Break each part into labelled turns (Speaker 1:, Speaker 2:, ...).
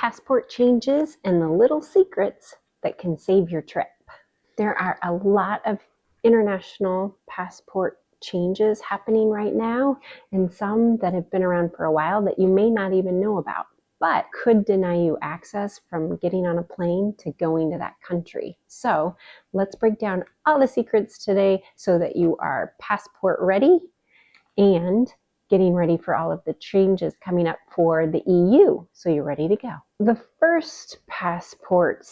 Speaker 1: passport changes and the little secrets that can save your trip. There are a lot of international passport changes happening right now, and some that have been around for a while that you may not even know about, but could deny you access from getting on a plane to going to that country. So let's break down all the secrets today so that you are passport ready and getting ready for all of the changes coming up for the EU, so you're ready to go. The first passport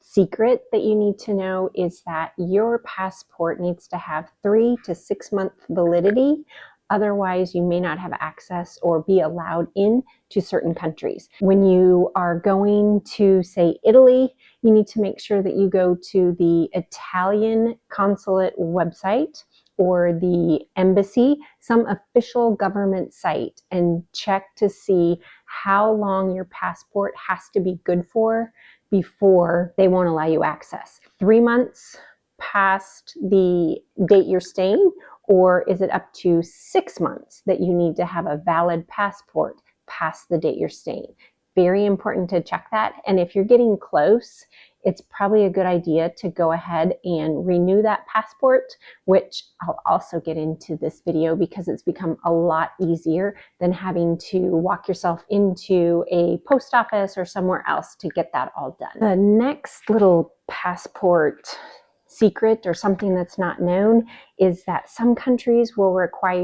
Speaker 1: secret that you need to know is that your passport needs to have 3 to 6 month validity. Otherwise, you may not have access or be allowed in to certain countries. When you are going to, say, Italy, you need to make sure that you go to the Italian consulate website or the embassy, some official government site, and check to see how long your passport has to be good for before they won't allow you access. 3 months past the date you're staying, or is it up to 6 months that you need to have a valid passport past the date you're staying? Very important to check that. And if you're getting close, it's probably a good idea to go ahead and renew that passport, which I'll also get into this video because it's become a lot easier than having to walk yourself into a post office or somewhere else to get that all done. The next little passport secret, or something that's not known, is that some countries will require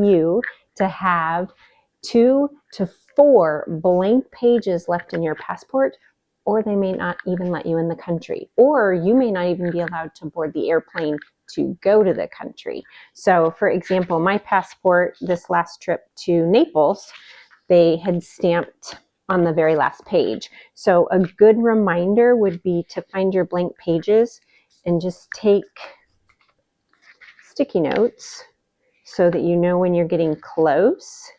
Speaker 1: you to have 2 to 4 blank pages left in your passport, or they may not even let you in the country, or you may not even be allowed to board the airplane to go to the country. So for example, my passport this last trip to Naples, they had stamped on the very last page. So a good reminder would be to find your blank pages and just take sticky notes so that you know when you're getting close,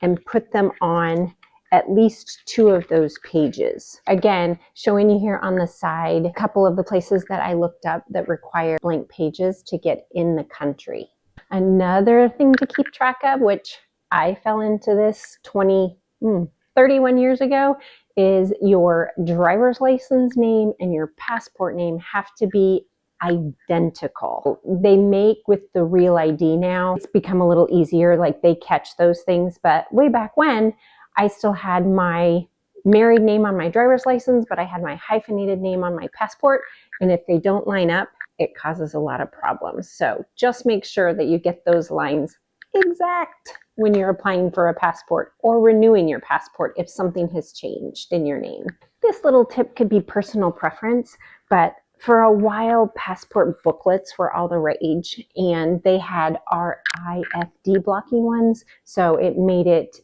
Speaker 1: and put them on at least 2 of those pages. Again, showing you here on the side a couple of the places that I looked up that require blank pages to get in the country. Another thing to keep track of, which I fell into this 31 years ago, is your driver's license name and your passport name have to be identical. They make with the Real ID now, it's become a little easier, like they catch those things, but way back when, I still had my married name on my driver's license, but I had my hyphenated name on my passport, and if they don't line up, it causes a lot of problems. So just make sure that you get those lines exact when you're applying for a passport or renewing your passport if something has changed in your name. This little tip could be personal preference, but for a while, passport booklets were all the rage, and they had RIFD blocking ones, so it made it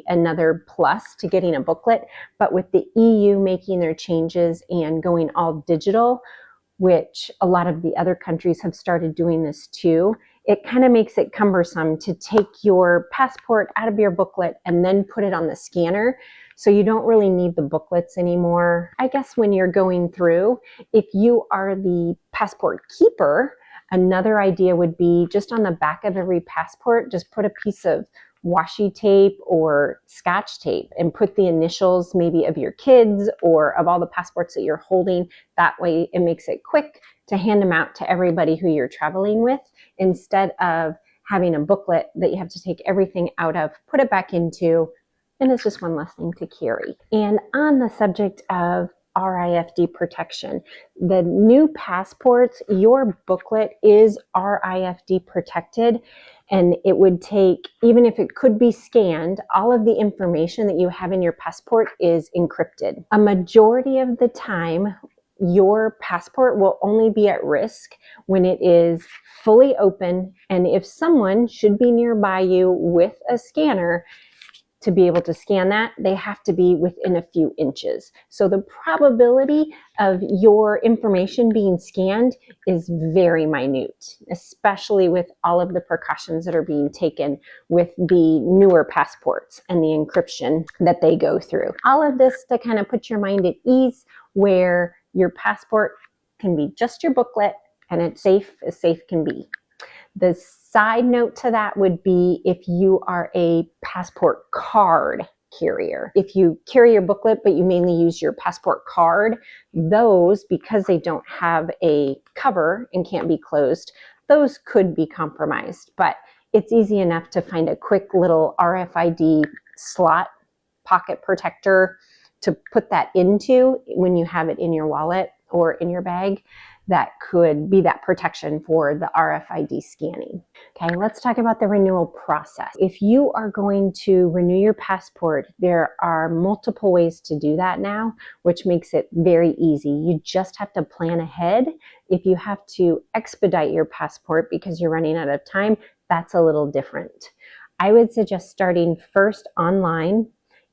Speaker 1: another plus to getting a booklet. But with the EU making their changes and going all digital, which a lot of the other countries have started doing this too, it kind of makes it cumbersome to take your passport out of your booklet and then put it on the scanner. So you don't really need the booklets anymore. I guess when you're going through, if you are the passport keeper, another idea would be just on the back of every passport, just put a piece of washi tape or scotch tape and put the initials maybe of your kids or of all the passports that you're holding. That way it makes it quick to hand them out to everybody who you're traveling with, instead of having a booklet that you have to take everything out of, put it back into, and it's just one less thing to carry. And on the subject of RIFD protection, the new passports, your booklet is RIFD protected, and it would take, even if it could be scanned, all of the information that you have in your passport is encrypted. A majority of the time, your passport will only be at risk when it is fully open, and if someone should be nearby you with a scanner to be able to scan that, they have to be within a few inches. So the probability of your information being scanned is very minute, especially with all of the precautions that are being taken with the newer passports and the encryption that they go through. All of this to kind of put your mind at ease, where your passport can be just your booklet and it's safe as safe can be. The side note to that would be if you are a passport card carrier. If you carry your booklet, but you mainly use your passport card, those, because they don't have a cover and can't be closed, those could be compromised. But it's easy enough to find a quick little RFID slot pocket protector to put that into when you have it in your wallet or in your bag. That could be that protection for the RFID scanning. Okay, let's talk about the renewal process. If you are going to renew your passport, there are multiple ways to do that now, which makes it very easy. You just have to plan ahead. If you have to expedite your passport because you're running out of time, that's a little different. I would suggest starting first online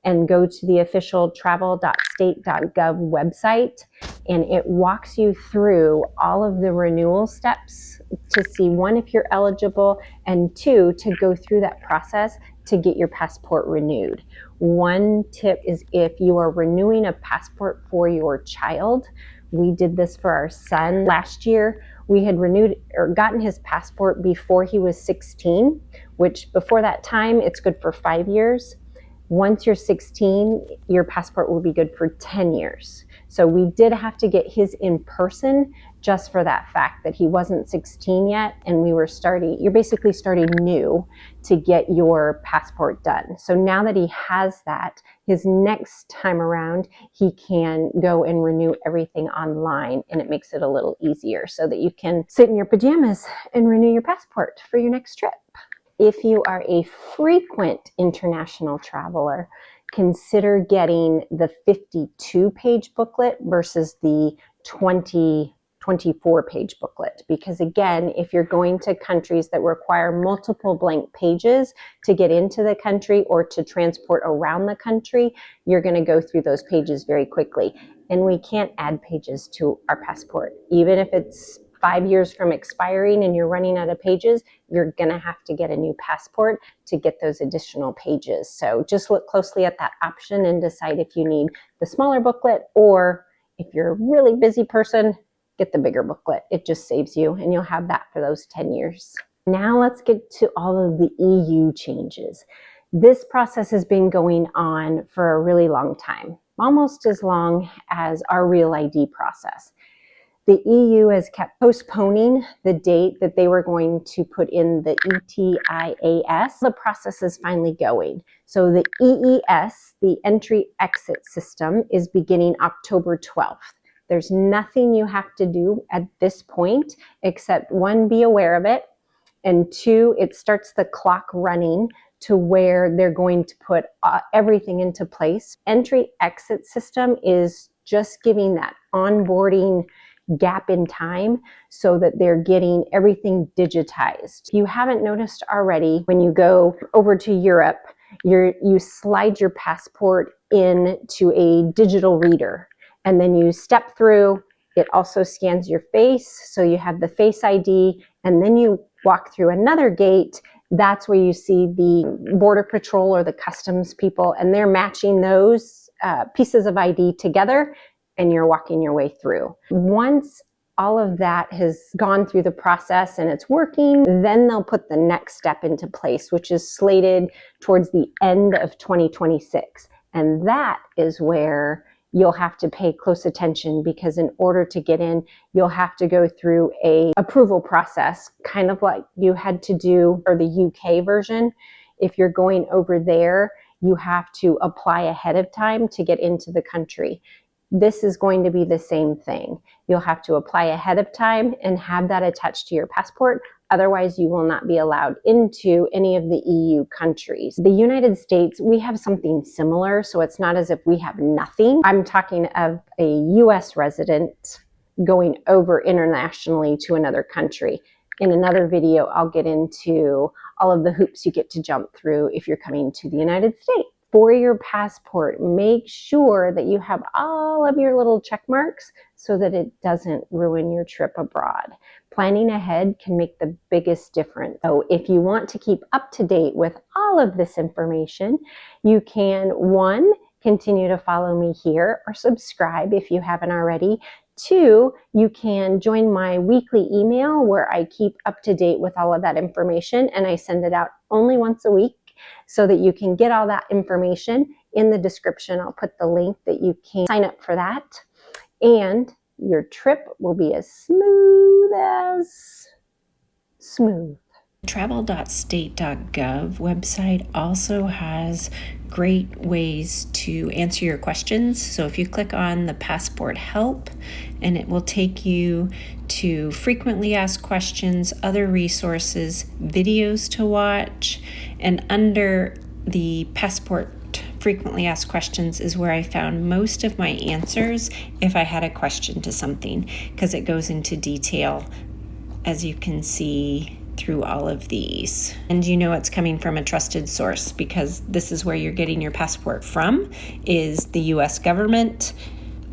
Speaker 1: and go to the official travel.state.gov website, and it walks you through all of the renewal steps to see, one, if you're eligible, and two, to go through that process to get your passport renewed. One tip is if you are renewing a passport for your child. We did this for our son last year. We had renewed or gotten his passport before he was 16, which before that time, it's good for 5 years. Once you're 16, your passport will be good for 10 years. So we did have to get his in person just for that fact that he wasn't 16 yet, and you're basically starting new to get your passport done. So now that he has that, his next time around, he can go and renew everything online, and it makes it a little easier so that you can sit in your pajamas and renew your passport for your next trip. If you are a frequent international traveler, consider getting the 52-page booklet versus the 24-page booklet. Because again, if you're going to countries that require multiple blank pages to get into the country or to transport around the country, you're going to go through those pages very quickly. And we can't add pages to our passport. Even if it's 5 years from expiring and you're running out of pages, you're going to have to get a new passport to get those additional pages. So just look closely at that option and decide if you need the smaller booklet, or if you're a really busy person, get the bigger booklet. It just saves you, and you'll have that for those 10 years. Now let's get to all of the EU changes. This process has been going on for a really long time, almost as long as our Real ID process. The EU has kept postponing the date that they were going to put in the ETIAS. The process is finally going. So the EES, the entry-exit system, is beginning October 12th. There's nothing you have to do at this point except, one, be aware of it, and two, it starts the clock running to where they're going to put everything into place. Entry-exit system is just giving that onboarding gap in time so that they're getting everything digitized. If you haven't noticed already, when you go over to Europe, you slide your passport into a digital reader, and then you step through. It also scans your face, so you have the Face ID, and then you walk through another gate. That's where you see the Border Patrol or the customs people, and they're matching those pieces of ID together, and you're walking your way through. Once all of that has gone through the process and it's working, then they'll put the next step into place, which is slated towards the end of 2026. And that is where you'll have to pay close attention, because in order to get in, you'll have to go through a approval process, kind of like you had to do for the UK version. If you're going over there, you have to apply ahead of time to get into the country. This is going to be the same thing. You'll have to apply ahead of time and have that attached to your passport. Otherwise, you will not be allowed into any of the EU countries. The United States, we have something similar, so it's not as if we have nothing. I'm talking of a US resident going over internationally to another country. In another video, I'll get into all of the hoops you get to jump through if you're coming to the United States. For your passport, make sure that you have all of your little check marks so that it doesn't ruin your trip abroad. Planning ahead can make the biggest difference. So if you want to keep up to date with all of this information, you can, one, continue to follow me here or subscribe if you haven't already. Two, you can join my weekly email where I keep up to date with all of that information, and I send it out only once a week. so that you can get all that information in the description. I'll put the link that you can sign up for that, and your trip will be as smooth as smooth.
Speaker 2: Travel.state.gov website also has great ways to answer your questions. So if you click on the passport help, and it will take you to frequently asked questions, other resources, videos to watch, and under the passport frequently asked questions is where I found most of my answers if I had a question to something, because it goes into detail, as you can see through all of these. And you know it's coming from a trusted source, because this is where you're getting your passport from, is the US government,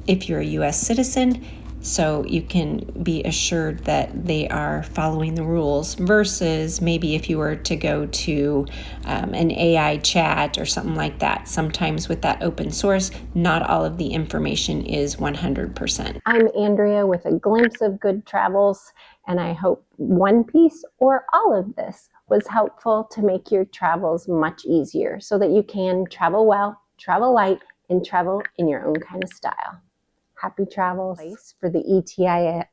Speaker 2: if you're a US citizen. So you can be assured that they are following the rules, versus maybe if you were to go to an AI chat or something like that. Sometimes with that open source, not all of the information is 100%.
Speaker 1: I'm Andrea with a glimpse of good travels, and I hope one piece or all of this was helpful to make your travels much easier, so that you can travel well, travel light, and travel in your own kind of style. Happy travels for the ETIAS